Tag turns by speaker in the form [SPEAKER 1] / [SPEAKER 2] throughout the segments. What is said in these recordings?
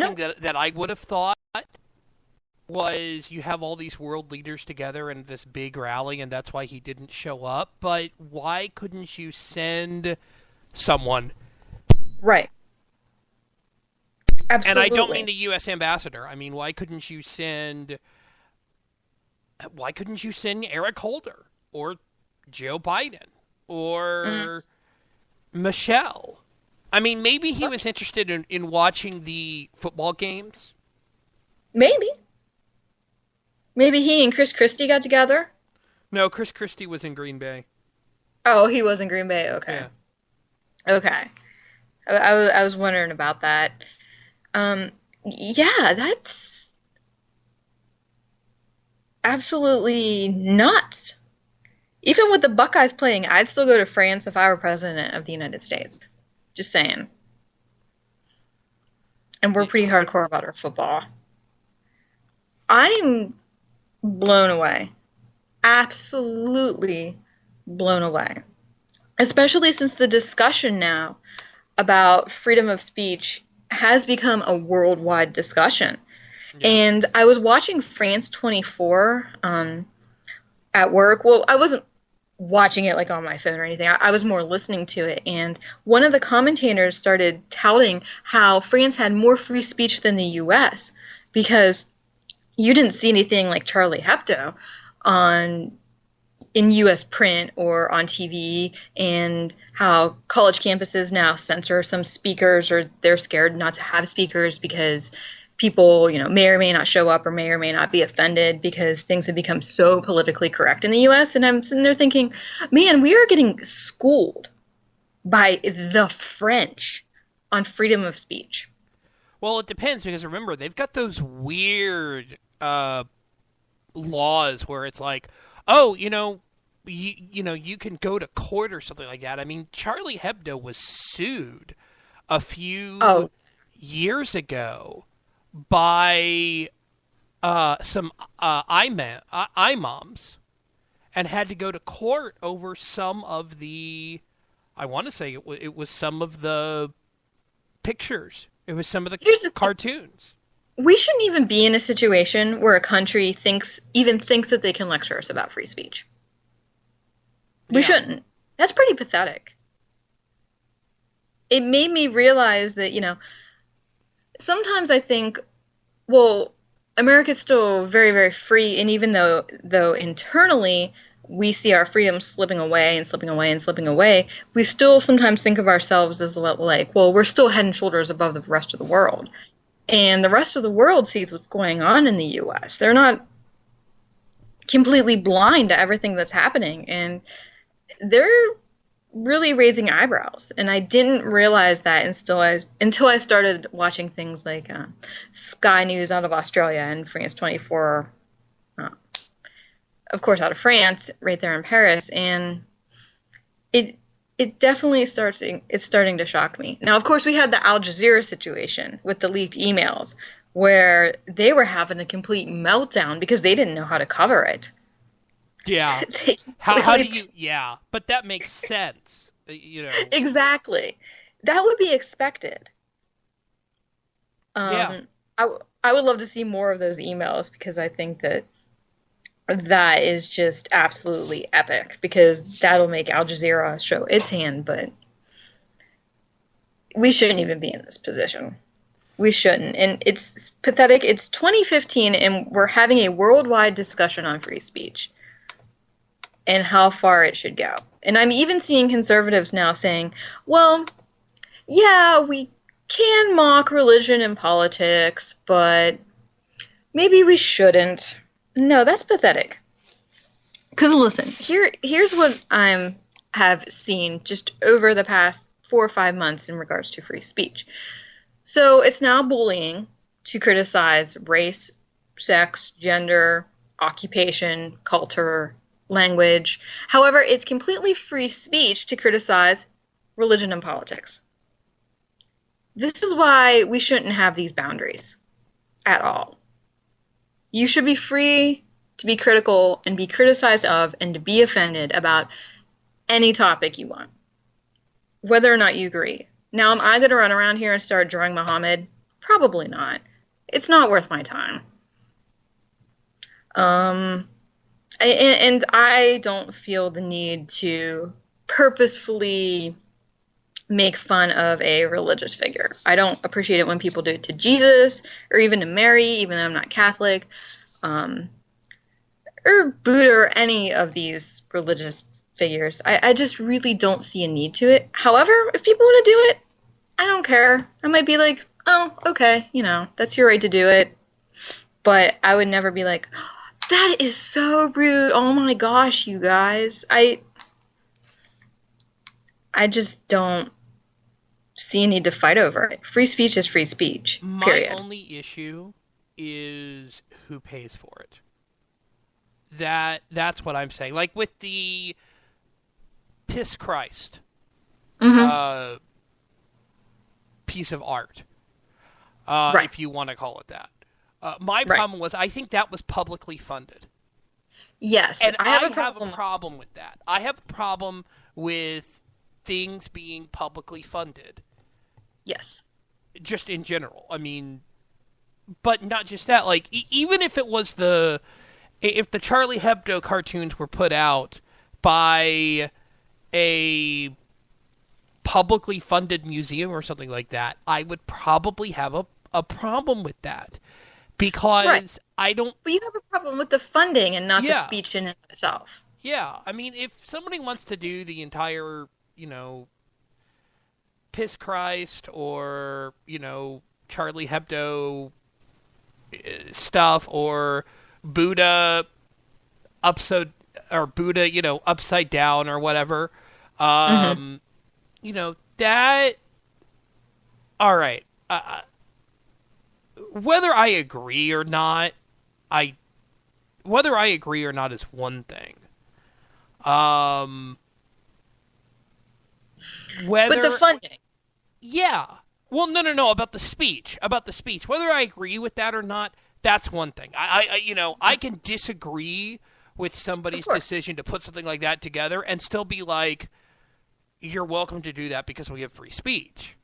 [SPEAKER 1] I
[SPEAKER 2] thing
[SPEAKER 1] don't.
[SPEAKER 2] that I would have thought was you have all these world leaders together in this big rally, and that's why he didn't show up. But why couldn't you send someone?
[SPEAKER 1] Right.
[SPEAKER 2] And I don't mean
[SPEAKER 1] Absolutely.
[SPEAKER 2] the U.S. ambassador. I mean, why couldn't you send Eric Holder or Joe Biden
[SPEAKER 1] Mm,
[SPEAKER 2] or Michelle? I mean, maybe he
[SPEAKER 1] look,
[SPEAKER 2] was interested in watching the football games.
[SPEAKER 1] maybe. Maybe he and Chris Christie got together.
[SPEAKER 2] No, Chris Christie was in Green Bay.
[SPEAKER 1] Oh, he was in Green Bay. Okay.
[SPEAKER 2] Yeah.
[SPEAKER 1] Okay. I was wondering about that. Yeah, that's absolutely nuts. Even with the Buckeyes playing, I'd still go to France if I were president of the United States. Just saying. And we're
[SPEAKER 2] Yeah.
[SPEAKER 1] pretty hardcore about our football. I'm blown away. Absolutely blown away. Especially since the discussion now about freedom of speech has become a worldwide discussion.
[SPEAKER 2] Yeah.
[SPEAKER 1] And I was watching France 24 at work. Well, I wasn't watching it like on my phone or anything. I was more listening to it. And one of the commentators started touting how France had more free speech than the US because you didn't see anything like Charlie Hebdo on in US print or on TV, and how college campuses now censor some speakers, or they're scared not to have speakers because people, may or may not show up or may or may not be offended because things have become so politically correct in the US. And I'm sitting there thinking, man, we are getting schooled by the French on freedom of speech.
[SPEAKER 2] Well, it depends because remember they've got those weird laws where it's like, oh, you can go to court or something like that. I mean, Charlie Hebdo was sued a few
[SPEAKER 1] Oh,
[SPEAKER 2] years ago by some imams and had to go to court over some of the. I want to say it was some of the pictures. It was some of the
[SPEAKER 1] here's the thing.
[SPEAKER 2] cartoons.
[SPEAKER 1] We shouldn't even be in a situation where a country thinks that they can lecture us about free speech. We
[SPEAKER 2] Yeah.
[SPEAKER 1] shouldn't. That's pretty pathetic. It made me realize that, sometimes I think, well, America's still very, very free, and even though internally we see our freedom slipping away and slipping away and slipping away, we still sometimes think of ourselves as like, well, we're still head and shoulders above the rest of the world. And the rest of the world sees what's going on in the US. They're not completely blind to everything that's happening, and they're really raising eyebrows. And I didn't realize that until I started watching things like Sky News out of Australia and France 24, uh, of course, out of France, right there in Paris. And it it definitely it's starting to shock me. Now, of course, we had the Al Jazeera situation with the leaked emails where they were having a complete meltdown because they didn't know how to cover it.
[SPEAKER 2] Yeah.
[SPEAKER 1] They
[SPEAKER 2] How do
[SPEAKER 1] clearly
[SPEAKER 2] you? Yeah, but that makes sense.
[SPEAKER 1] exactly. That would be expected.
[SPEAKER 2] Yeah.
[SPEAKER 1] I would love to see more of those emails because I think that is just absolutely epic because that'll make Al Jazeera show its hand, but we shouldn't even be in this position. We shouldn't. And it's pathetic. It's 2015 and we're having a worldwide discussion on free speech and how far it should go. And I'm even seeing conservatives now saying, well, yeah, we can mock religion and politics, but maybe we shouldn't. No, that's pathetic. Because listen, here's what I have seen just over the past 4 or 5 months in regards to free speech. So it's now bullying to criticize race, sex, gender, occupation, culture, language. However, it's completely free speech to criticize religion and politics. This is why we shouldn't have these boundaries at all. You should be free to be critical and be criticized of and to be offended about any topic you want, whether or not you agree. Now, am I going to run around here and start drawing Muhammad? Probably not. It's not worth my time. And I don't feel the need to purposefully make fun of a religious figure. I don't appreciate it when people do it to Jesus or even to Mary, even though I'm not Catholic, or Buddha or any of these religious figures. I just really don't see a need to it. However, if people want to do it, I don't care. I might be like, oh, okay, that's your right to do it. But I would never be like, oh, that is so rude. Oh my gosh, you guys. I just don't see a need to fight over it. Free speech is free speech, period.
[SPEAKER 2] My only issue is who pays for it. That's what I'm saying. Like with the Piss Christ piece of art,
[SPEAKER 1] right.
[SPEAKER 2] if you want to call it that. My problem was, I think that was publicly funded.
[SPEAKER 1] Yes,
[SPEAKER 2] and I have a problem with that. I have a problem with things being publicly funded.
[SPEAKER 1] Yes.
[SPEAKER 2] Just in general. I mean, but not just that. Like, even if it was if the Charlie Hebdo cartoons were put out by a publicly funded museum or something like that, I would probably have a problem with that. Because I don't...
[SPEAKER 1] But you have a problem with the funding and not the speech in itself.
[SPEAKER 2] Yeah. I mean, if somebody wants to do the entire, Piss Christ or, Charlie Hebdo stuff or Buddha upside down or whatever, that... All right. Whether I agree or not is one thing. But
[SPEAKER 1] the funding.
[SPEAKER 2] Yeah. Well, no, about the speech. Whether I agree with that or not, that's one thing. I can disagree with somebody's decision to put something like that together and still be like, you're welcome to do that because we have free speech.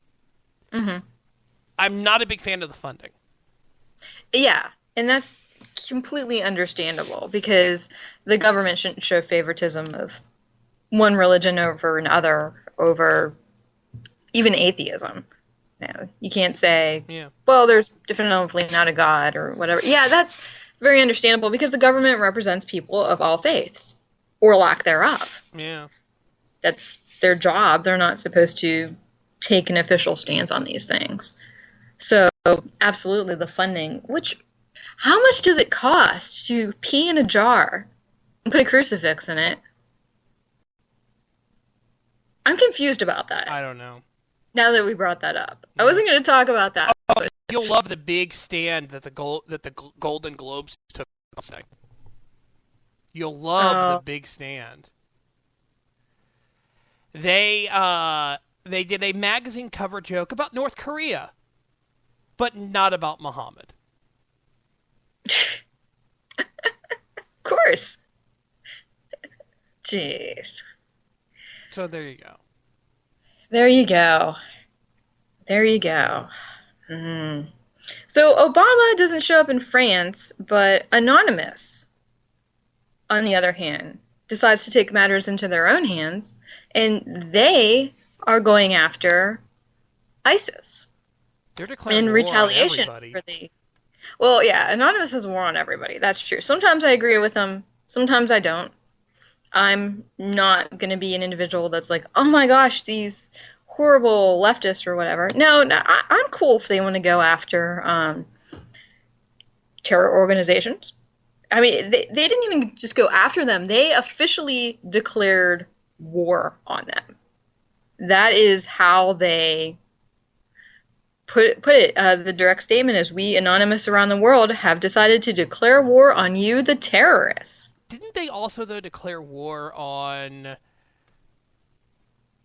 [SPEAKER 2] Mm-hmm. I'm not a big fan of the funding. Yeah,
[SPEAKER 1] and that's completely understandable because the government shouldn't show favoritism of one religion over another, over even atheism. You can't say, well, there's definitely not a God or whatever. Yeah, that's very understandable because the government represents people of all faiths or lack thereof.
[SPEAKER 2] Yeah.
[SPEAKER 1] That's their job. They're not supposed to take an official stance on these things. So, absolutely, the funding, how much does it cost to pee in a jar and put a crucifix in it? I'm confused about that.
[SPEAKER 2] I don't know.
[SPEAKER 1] Now that we brought that up. I wasn't going to talk about that.
[SPEAKER 2] Oh, you'll love the big stand that the Golden Globes took. You'll love the big stand. They did a magazine cover joke about North Korea, but not about Muhammad.
[SPEAKER 1] Of course. Jeez.
[SPEAKER 2] So there you go.
[SPEAKER 1] There you go. Mm-hmm. So Obama doesn't show up in France, but Anonymous, on the other hand, decides to take matters into their own hands, and they are going after ISIS.
[SPEAKER 2] They're declaring
[SPEAKER 1] in
[SPEAKER 2] war
[SPEAKER 1] retaliation
[SPEAKER 2] on everybody.
[SPEAKER 1] for the... Well, yeah, Anonymous has war on everybody. That's true. Sometimes I agree with them. Sometimes I don't. I'm not going to be an individual that's like, oh my gosh, these horrible leftists or whatever. No, I'm cool if they want to go after terror organizations. I mean, they didn't even just go after them. They officially declared war on them. That is how they put it. The direct statement is, we, Anonymous around the world, have decided to declare war on you, the terrorists.
[SPEAKER 2] Didn't they also, though, declare war on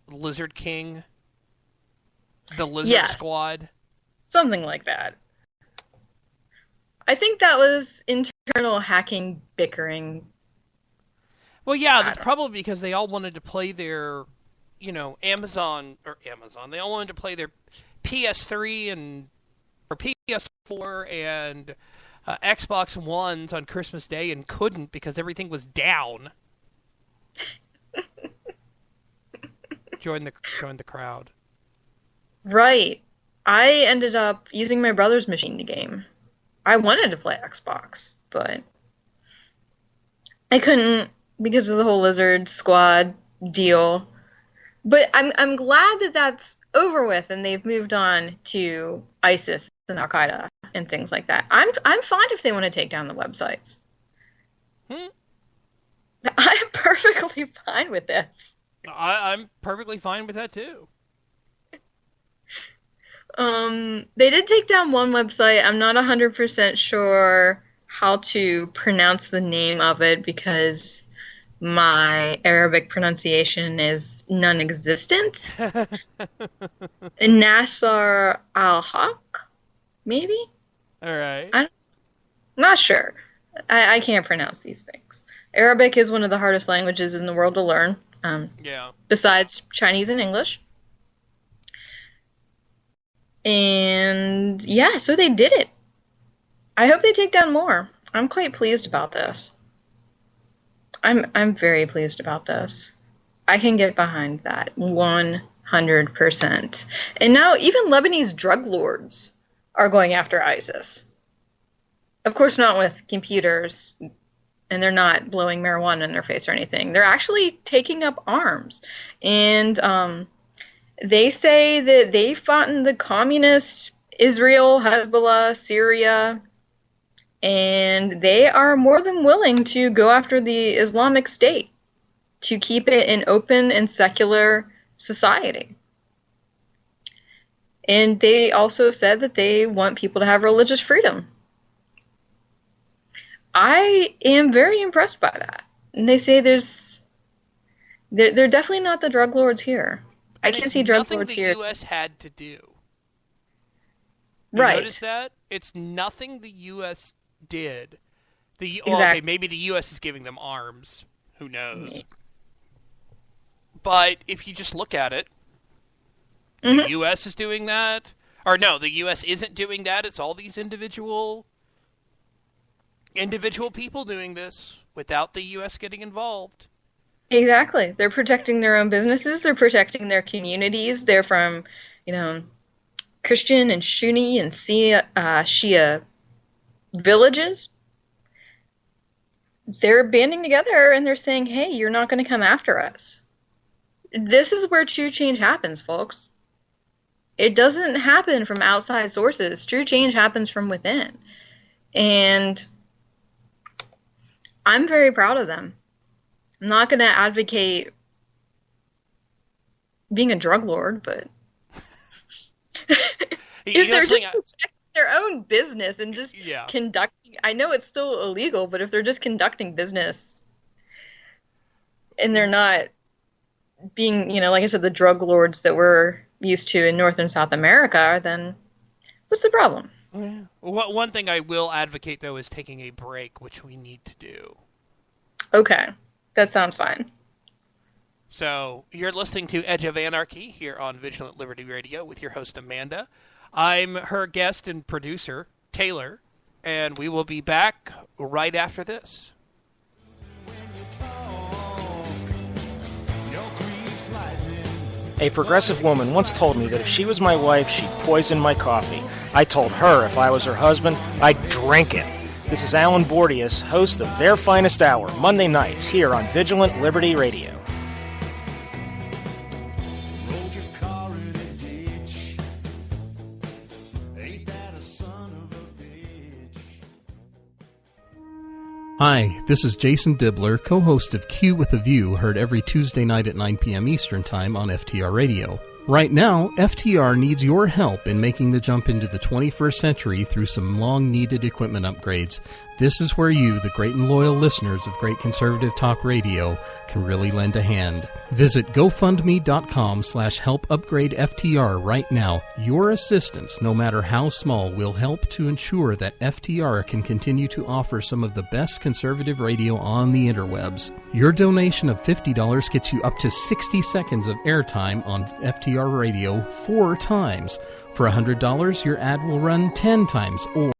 [SPEAKER 2] Lizard King? The Lizard Squad?
[SPEAKER 1] Something like that. I think that was internal hacking, bickering.
[SPEAKER 2] Well, yeah, that's probably because they all wanted to play their, Amazon. They all wanted to play their PS3 and PS4 and Xbox Ones on Christmas Day and couldn't because everything was down. Join the crowd.
[SPEAKER 1] Right. I ended up using my brother's machine to game. I wanted to play Xbox, but I couldn't because of the whole Lizard Squad deal. But I'm glad that that's over with and they've moved on to ISIS and Al Qaeda and things like that. I'm fine if they want to take down the websites. I'm perfectly fine with this.
[SPEAKER 2] I'm perfectly fine with that too.
[SPEAKER 1] They did take down one website. I'm not 100% sure how to pronounce the name of it because my Arabic pronunciation is non-existent. Nasser al-Haq, maybe?
[SPEAKER 2] All right.
[SPEAKER 1] I'm not sure. I can't pronounce these things. Arabic is one of the hardest languages in the world to learn.
[SPEAKER 2] Yeah.
[SPEAKER 1] Besides Chinese and English. And yeah, so they did it. I hope they take down more. I'm quite pleased about this. I'm very pleased about this. I can get behind that 100%. And now even Lebanese drug lords are going after ISIS. Of course not with computers, and they're not blowing marijuana in their face or anything. They're actually taking up arms. And they say that they fought in the communist Israel, Hezbollah, Syria, and they are more than willing to go after the Islamic State to keep it an open and secular society. And they also said that they want people to have religious freedom. I am very impressed by that. And they say they're definitely not the drug lords here. I can't see drug lords here.
[SPEAKER 2] Nothing the U.S. had to do.
[SPEAKER 1] Right.
[SPEAKER 2] Notice that? It's nothing the U.S. did.
[SPEAKER 1] Exactly.
[SPEAKER 2] Okay, maybe the U.S. is giving them arms. Who knows? Maybe. But if you just look at it, the U.S. is doing that. Or no, the U.S. isn't doing that. It's all these individual people doing this without the U.S. getting involved.
[SPEAKER 1] Exactly. They're protecting their own businesses. They're protecting their communities. They're from, Christian and Sunni and Shia villages. They're banding together and they're saying, hey, you're not going to come after us. This is where true change happens, folks. It doesn't happen from outside sources. True change happens from within. And I'm very proud of them. I'm not going to advocate being a drug lord, but if they're just protecting their own business and just conducting, I know it's still illegal, but if they're just conducting business and they're not being, like I said, the drug lords that we're used to in North and South America, then what's the problem?
[SPEAKER 2] Yeah. One thing I will advocate, though, is taking a break, which we need to do.
[SPEAKER 1] Okay. That sounds fine.
[SPEAKER 2] So, you're listening to Edge of Anarchy here on Vigilant Liberty Radio with your host, Amanda. I'm her guest and producer, Taylor, and we will be back right after this.
[SPEAKER 3] A progressive woman once told me that if she was my wife, she'd poison my coffee. I told her if I was her husband, I'd drink it. This is Alan Bordius, host of Their Finest Hour, Monday nights here on Vigilant Liberty Radio.
[SPEAKER 4] Hi, this is Jason Dibbler, co-host of Q with a View, heard every Tuesday night at 9 p.m. Eastern Time on FTR Radio. Right now, FTR needs your help in making the jump into the 21st century through some long-needed equipment upgrades. This is where you, the great and loyal listeners of Great Conservative Talk Radio, can really lend a hand. Visit GoFundMe.com/helpupgradeFTR right now. Your assistance, no matter how small, will help to ensure that FTR can continue to offer some of the best conservative radio on the interwebs. Your donation of $50 gets you up to 60 seconds of airtime on FTR radio 4 times. For $100, your ad will run 10 times, or